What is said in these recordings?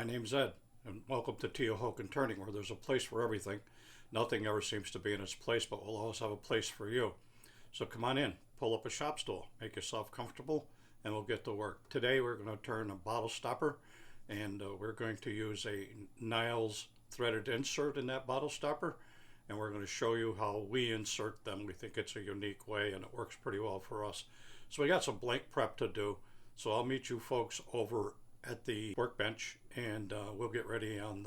My name's Ed, and welcome to Teo Hoken Turning, where there's a place for everything. Nothing ever seems to be in its place, but we'll always have a place for you. So come on in, pull up a shop stool, make yourself comfortable, and we'll get to work. Today we're going to turn a bottle stopper, and we're going to use a Niles threaded insert in that bottle stopper, and we're going to show you how we insert them. We think it's a unique way, and it works pretty well for us. So we got some blank prep to do, so I'll meet you folks over at the workbench, and we'll get ready on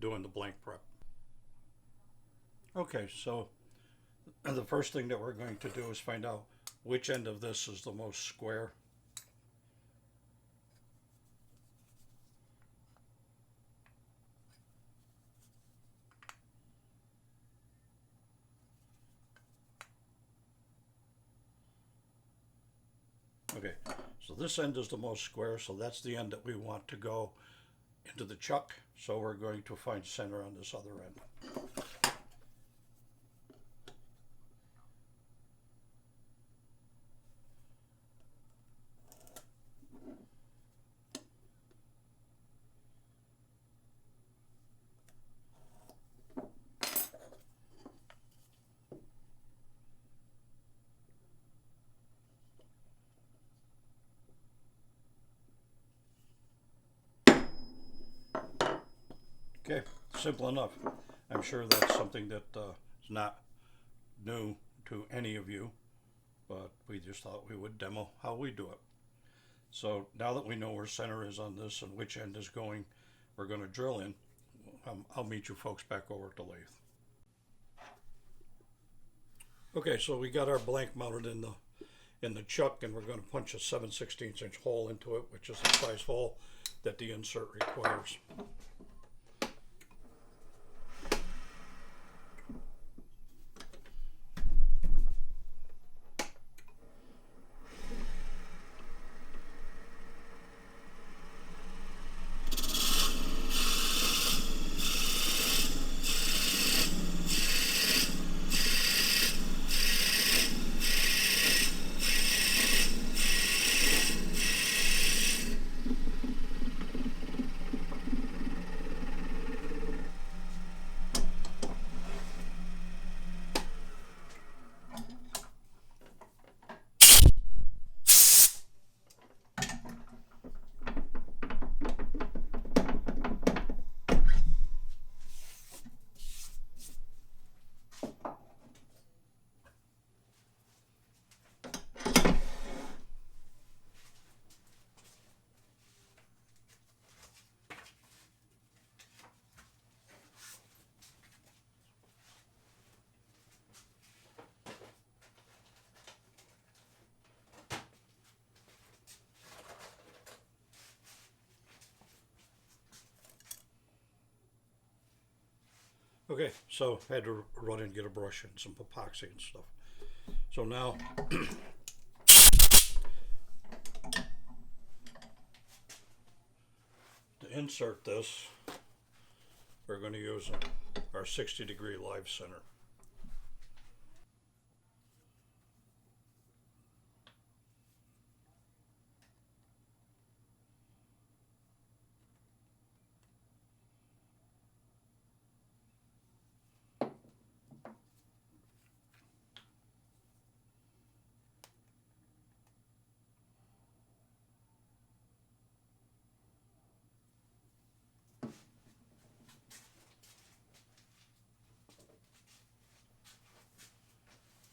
doing the blank prep. Okay, so the first thing that we're going to do is find out which end of this is the most square. Okay, so this end is the most square, so that's the end that we want to go into the chuck. So we're going to find center on this other end. Okay, simple enough. I'm sure that's something that is not new to any of you, but we just thought we would demo how we do it. So now that we know where center is on this and which end is going, we're going to drill in. I'll meet you folks back over at the lathe. Okay, so we got our blank mounted in the chuck, and we're going to punch a 7/16 inch hole into it, which is the size hole that the insert requires. Okay, so I had to run and get a brush and some epoxy and stuff. So now to insert this, we're going to use our 60-degree live center.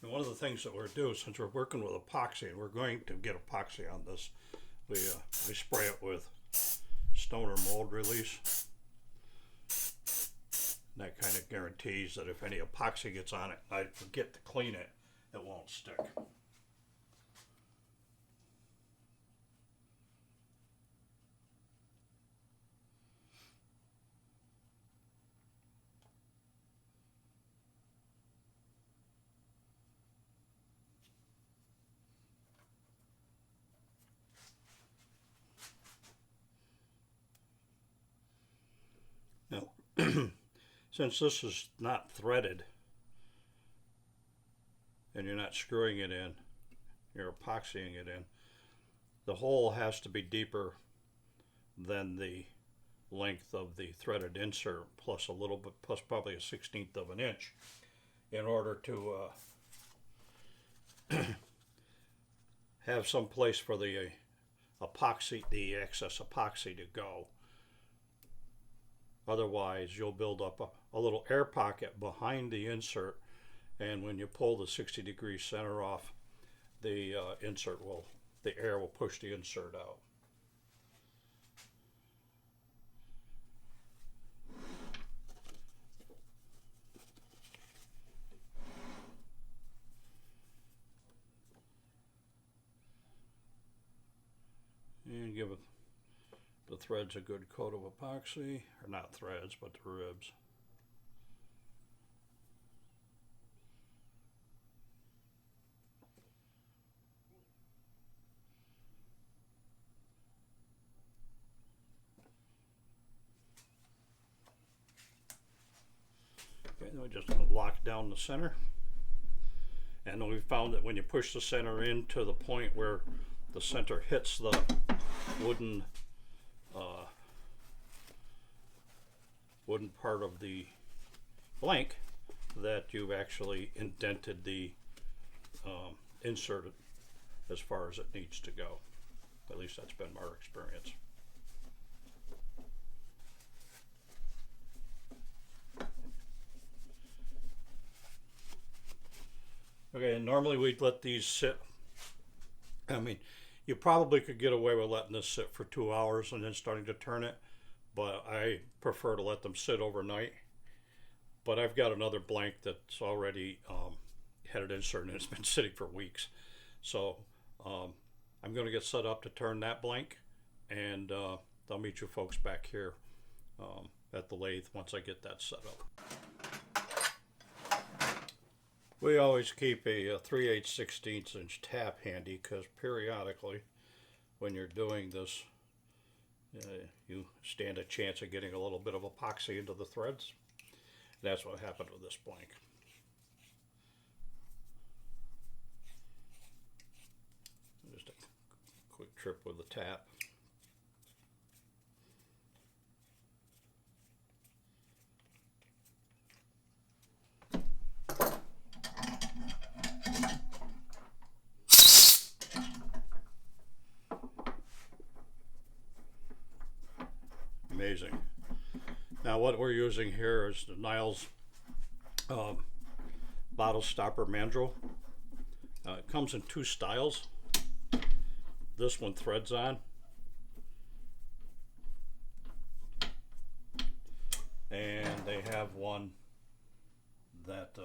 And one of the things that we're doing, since we're working with epoxy, and we're going to get epoxy on this, we spray it with stoner mold release. And that kind of guarantees that if any epoxy gets on it, I forget to clean it, it won't stick. Now, since this is not threaded and you're not screwing it in, you're epoxying it in, the hole has to be deeper than the length of the threaded insert plus a little bit, plus probably a 1/16 of an inch, in order to have some place for the epoxy, the excess epoxy to go. Otherwise, you'll build up a little air pocket behind the insert, and when you pull the 60-degree center off, the the air will push the insert out. And give the threads a good coat of epoxy, or not threads, but the ribs. Okay, then we just lock down the center. And then we found that when you push the center in to the point where the center hits the wooden part of the blank, that you've actually indented the insert as far as it needs to go. At least that's been our experience. Okay, and normally we'd let these sit. I mean, you probably could get away with letting this sit for 2 hours and then starting to turn it, but I prefer to let them sit overnight. But I've got another blank that's already had an insert and it's been sitting for weeks. So I'm going to get set up to turn that blank, and I'll meet you folks back here at the lathe once I get that set up. We always keep a 3/8/16 inch tap handy, because periodically when you're doing this, you stand a chance of getting a little bit of epoxy into the threads. That's what happened with this blank. Just a quick trip with the tap. Amazing. Now what we're using here is the Niles Bottle Stopper mandrel. It comes in 2 styles. This one threads on, and they have one that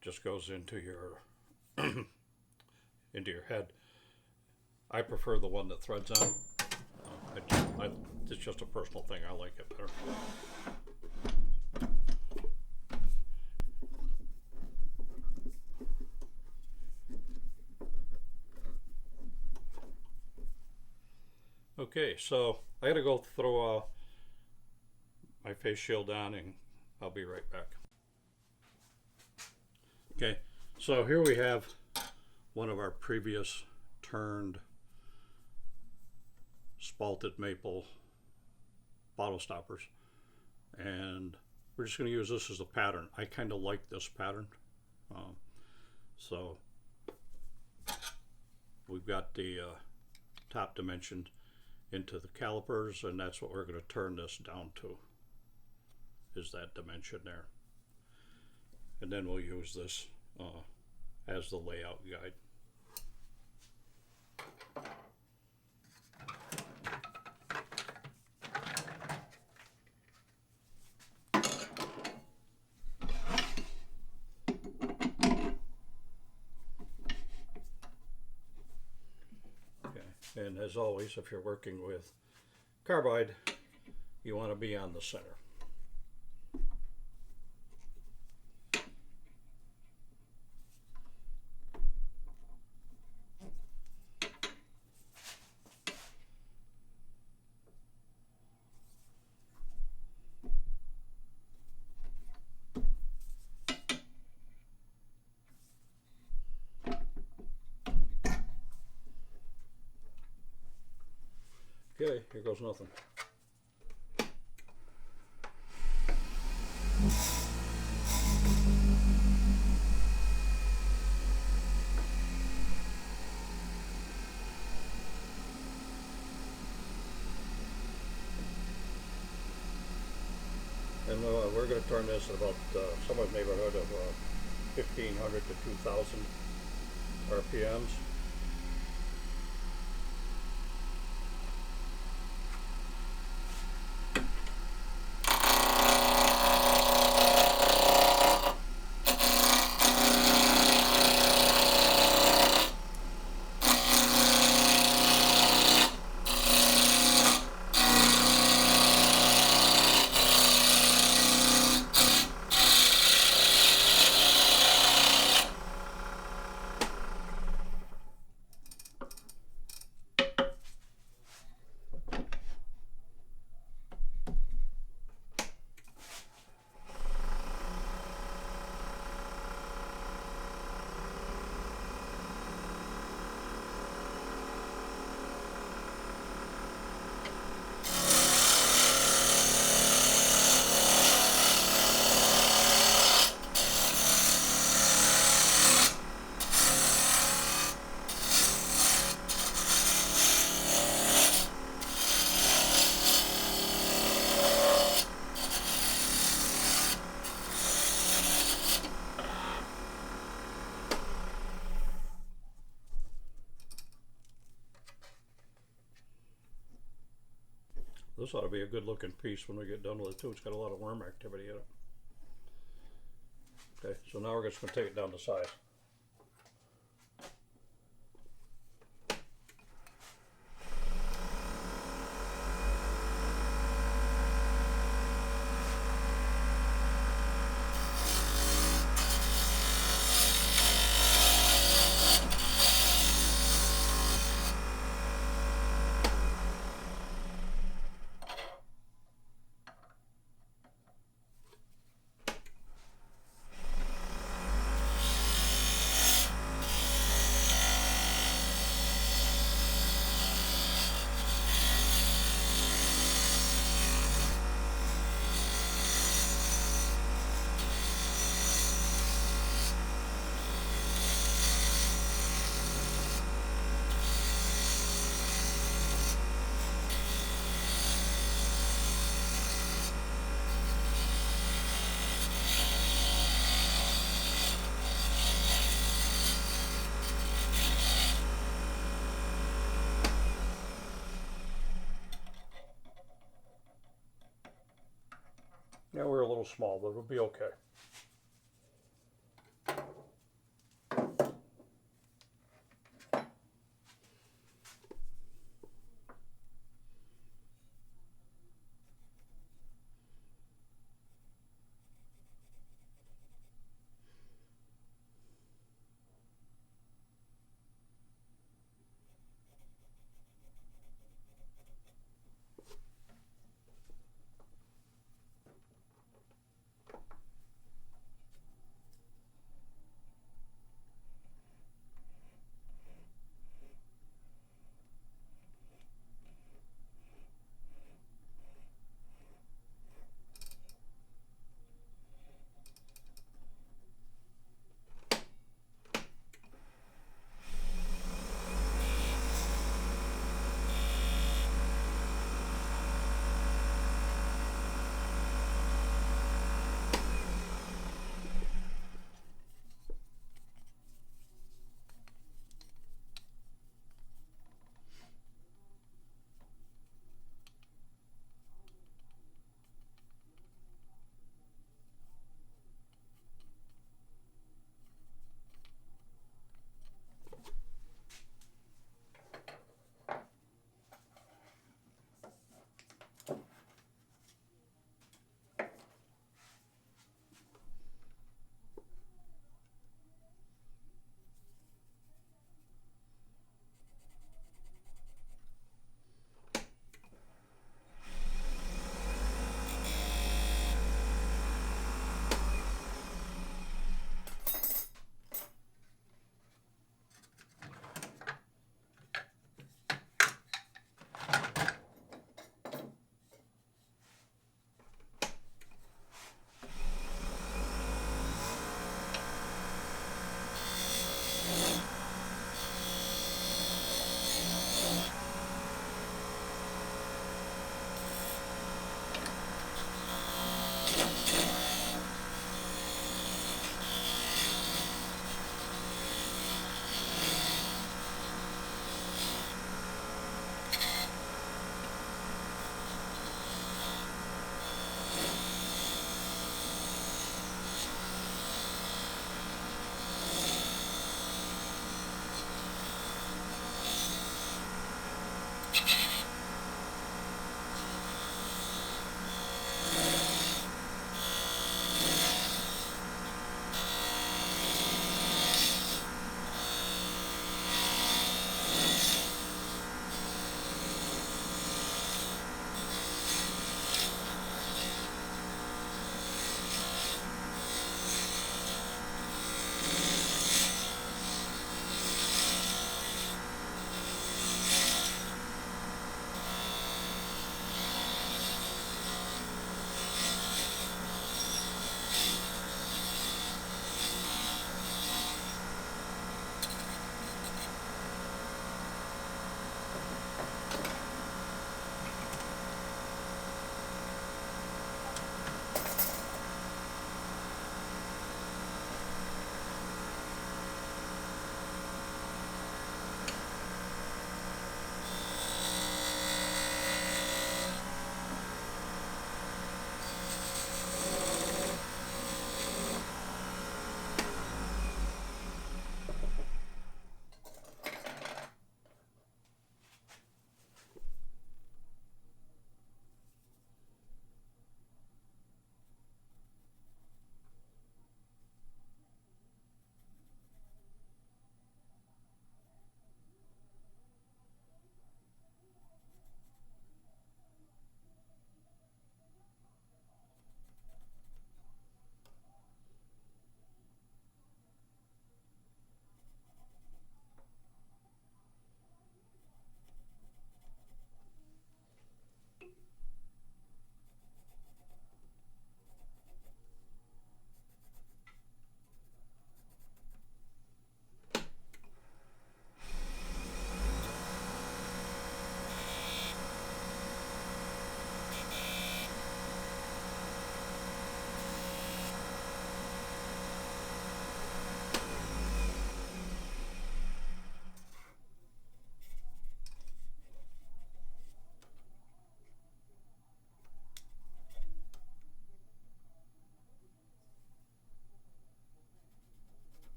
just goes into your into your head. I prefer the one that threads on. It's just a personal thing. I like it better. Okay, so I gotta go throw my face shield on, and I'll be right back. Okay, so here we have one of our previous turned spalted maple bottle stoppers, and we're just going to use this as a pattern. I kind of like this pattern. So we've got the top dimension into the calipers, and that's what we're going to turn this down to, is that dimension there. And then we'll use this as the layout guide. And as always, if you're working with carbide, you want to be on the center. Okay, here goes nothing. And we're going to turn this at about somewhere in the neighborhood of 1500 to 2000 RPMs. This ought to be a good looking piece when we get done with it too. It's got a lot of worm activity in it. Okay, so now we're just going to take it down to size. Yeah, we're a little small, but it'll be okay.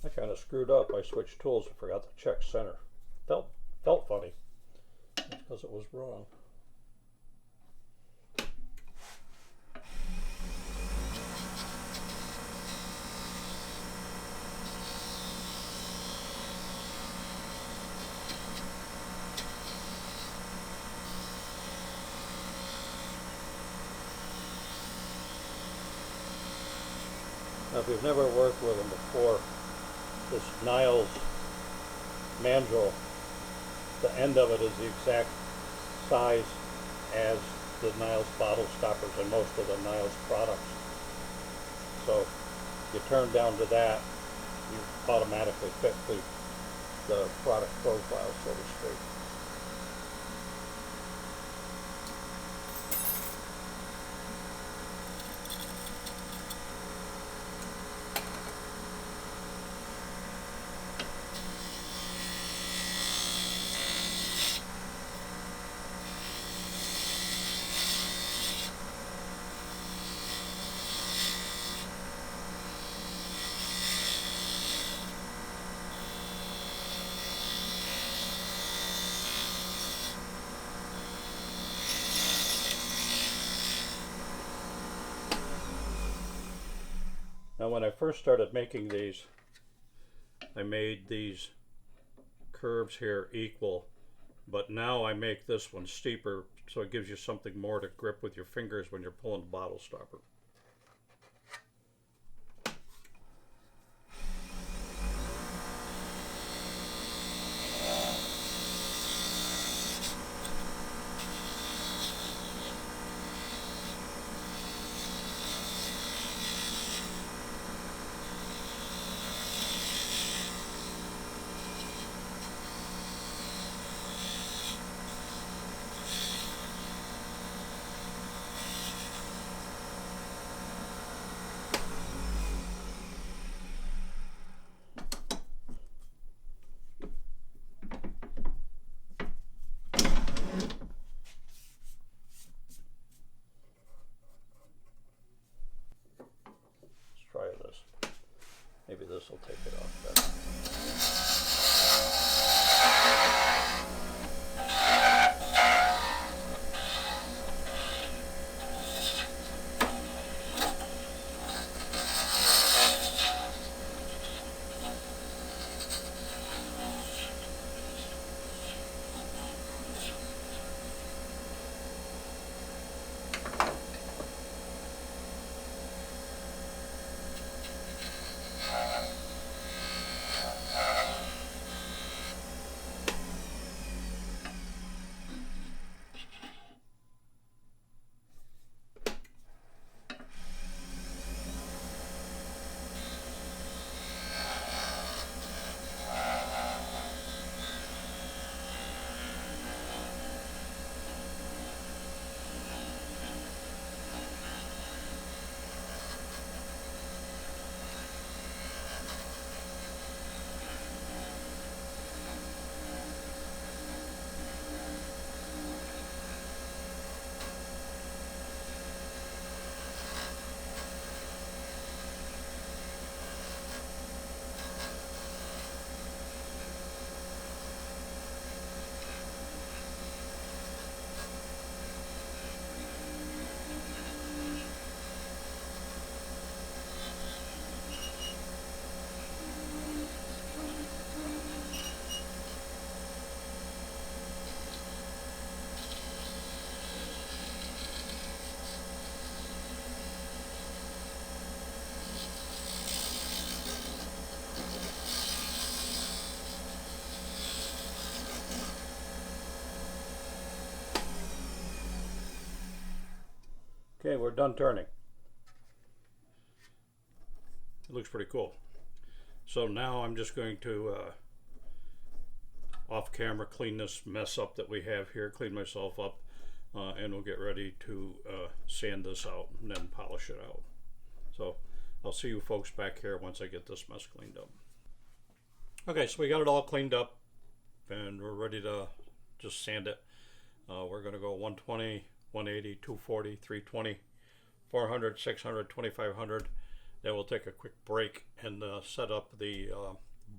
I kind of screwed up. I switched tools and forgot to check center. Felt funny because it was wrong. Now, if you've never worked with them before, this Niles mandrel, the end of it is the exact size as the Niles Bottle Stoppers and most of the Niles products. So you turn down to that, you automatically fit the product profile, so to speak. Now, when I first started making these, I made these curves here equal, but now I make this one steeper so it gives you something more to grip with your fingers when you're pulling the bottle stopper. Try this. Maybe this will take it off better. Okay, we're done turning. It looks pretty cool. So now I'm just going to off camera clean this mess up that we have here, clean myself up. and we'll get ready to sand this out and then polish it out. So I'll see you folks back here once I get this mess cleaned up. Okay, so we got it all cleaned up and we're ready to just sand it. We're going to go 120, 180, 240, 320, 400, 600, 2500. Then we'll take a quick break and set up the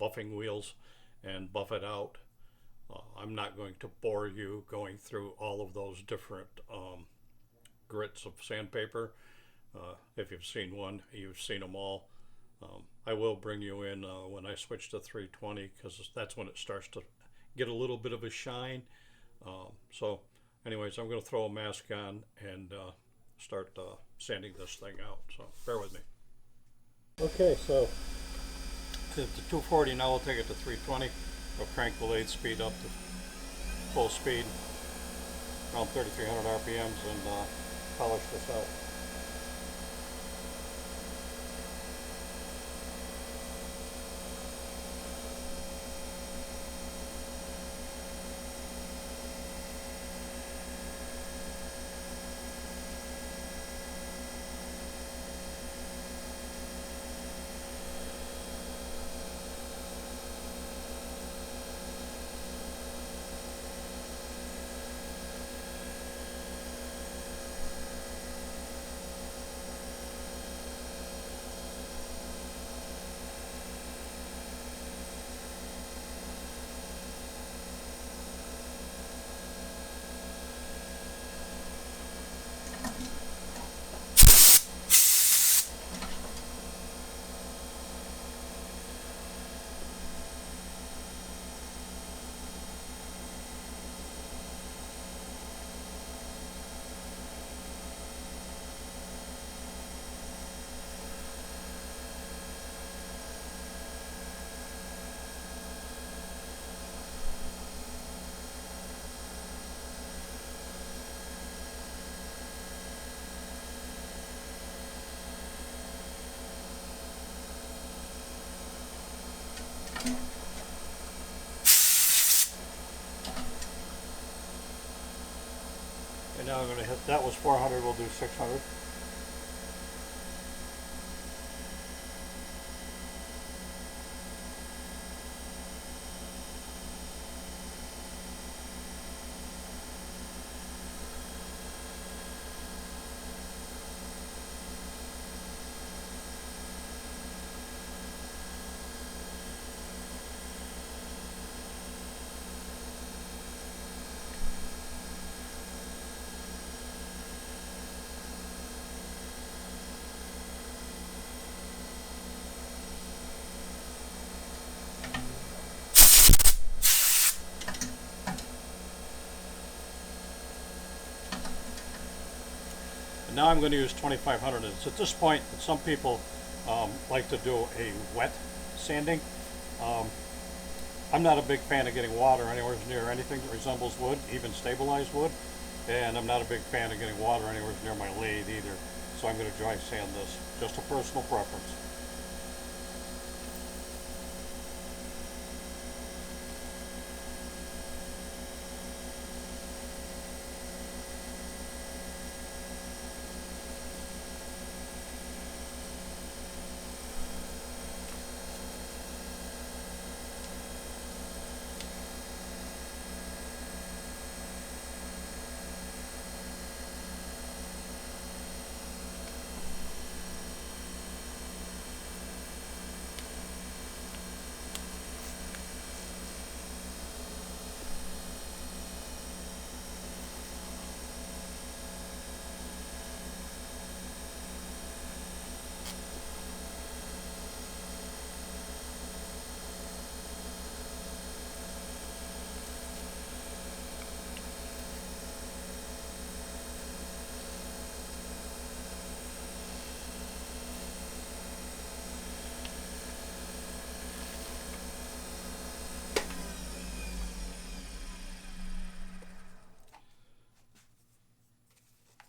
buffing wheels and buff it out. I'm not going to bore you going through all of those different grits of sandpaper. If you've seen one, you've seen them all. I will bring you in when I switch to 320 because that's when it starts to get a little bit of a shine. So anyways, I'm going to throw a mask on and start sanding this thing out. So bear with me. Okay, so to 240, now we'll take it to 320. We'll crank the lathe speed up to full speed, around 3,300 RPMs, and polish this out. And now I'm going to hit, that was 400, we'll do 600. Now I'm going to use 2500. It's at this point that some people like to do a wet sanding. I'm not a big fan of getting water anywhere near anything that resembles wood, even stabilized wood, and I'm not a big fan of getting water anywhere near my lathe either. So I'm going to dry sand this, just a personal preference.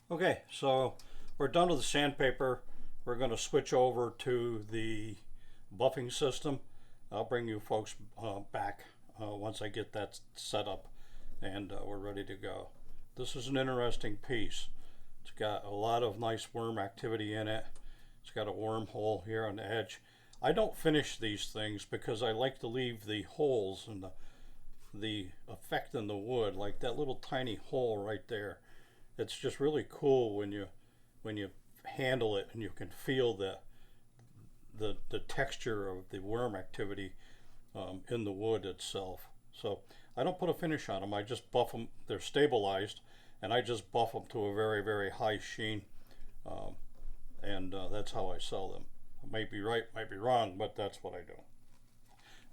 Okay, so we're done with the sandpaper. We're going to switch over to the buffing system. I'll bring you folks back once I get that set up and we're ready to go. This is an interesting piece. It's got a lot of nice worm activity in it. It's got a wormhole here on the edge. I don't finish these things because I like to leave the holes and the effect in the wood, like that little tiny hole right there. It's just really cool when you handle it and you can feel the texture of the worm activity in the wood itself. So I don't put a finish on them. I just buff them. They're stabilized, and I just buff them to a very, very high sheen, and that's how I sell them. I might be right, might be wrong, but that's what I do.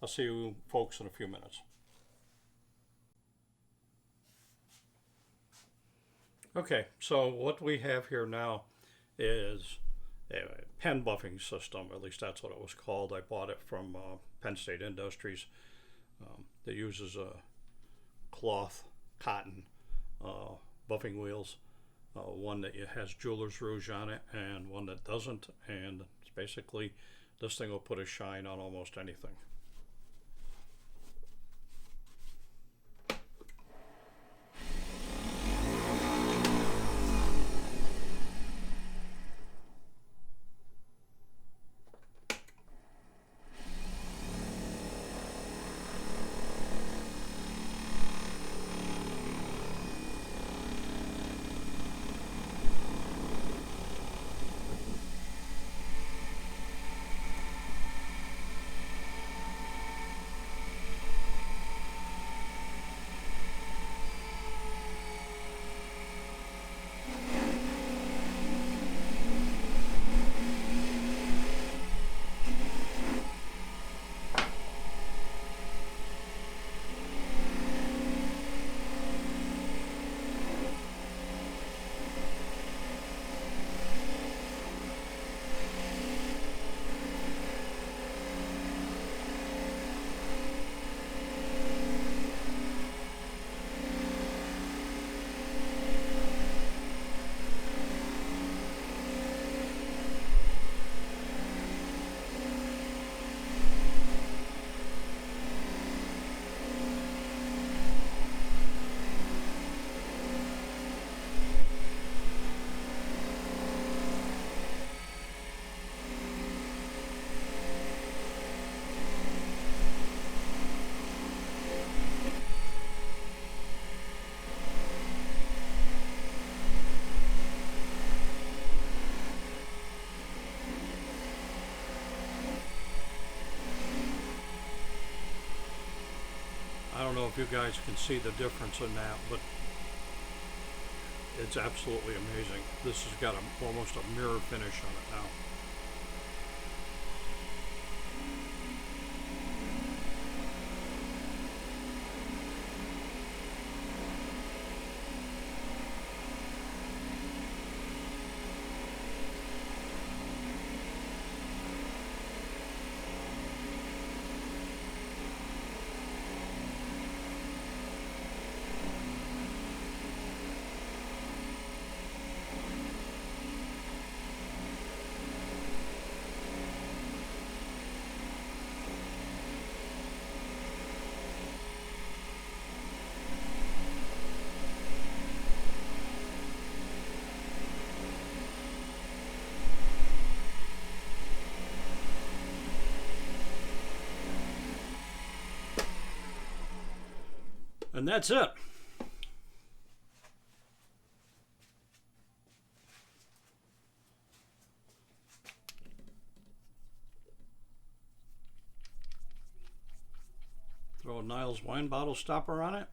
I'll see you folks in a few minutes. Okay, so what we have here now is a pen buffing system. At least that's what it was called. I bought it from Penn State Industries. That uses cloth, cotton buffing wheels. One that has jeweler's rouge on it and one that doesn't. And it's basically, this thing will put a shine on almost anything. I don't know if you guys can see the difference in that, but it's absolutely amazing. This has got almost a mirror finish on it now. And that's it. Throw a Niles wine bottle stopper on it,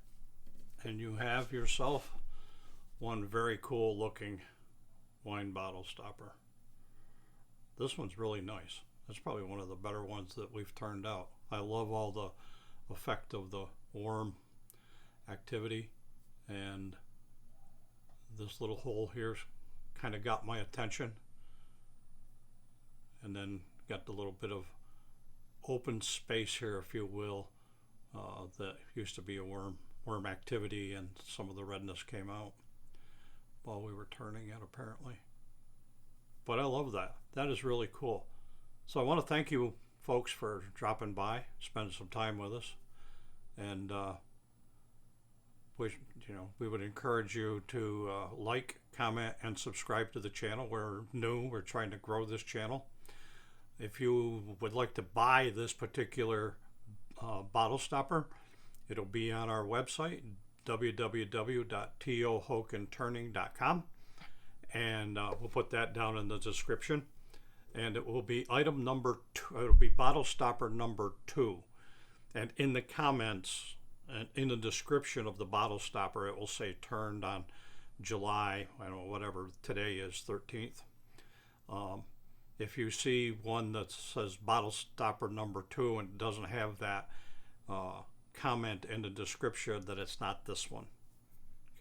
and you have yourself one very cool looking wine bottle stopper. This one's really nice. That's probably one of the better ones that we've turned out. I love all the effect of the worm activity, and this little hole here kind of got my attention, and then got the little bit of open space here, if you will, that used to be a worm activity, and some of the redness came out while we were turning it apparently. But I love that. That is really cool. So I want to thank you folks for dropping by, spending some time with us, and we would encourage you to like, comment, and subscribe to the channel. We're new. We're trying to grow this channel. If you would like to buy this particular bottle stopper, it'll be on our website, www.tohokenturning.com, and we'll put that down in the description. And it will be item number 2. It'll be bottle stopper number 2. And in the comments and in the description of the bottle stopper, it will say turned on July, I don't know, whatever today is, 13th. If you see one that says bottle stopper number 2 and doesn't have that comment in the description, that it's not this one.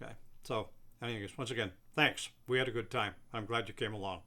Okay. So, anyways, once again, thanks. We had a good time. I'm glad you came along.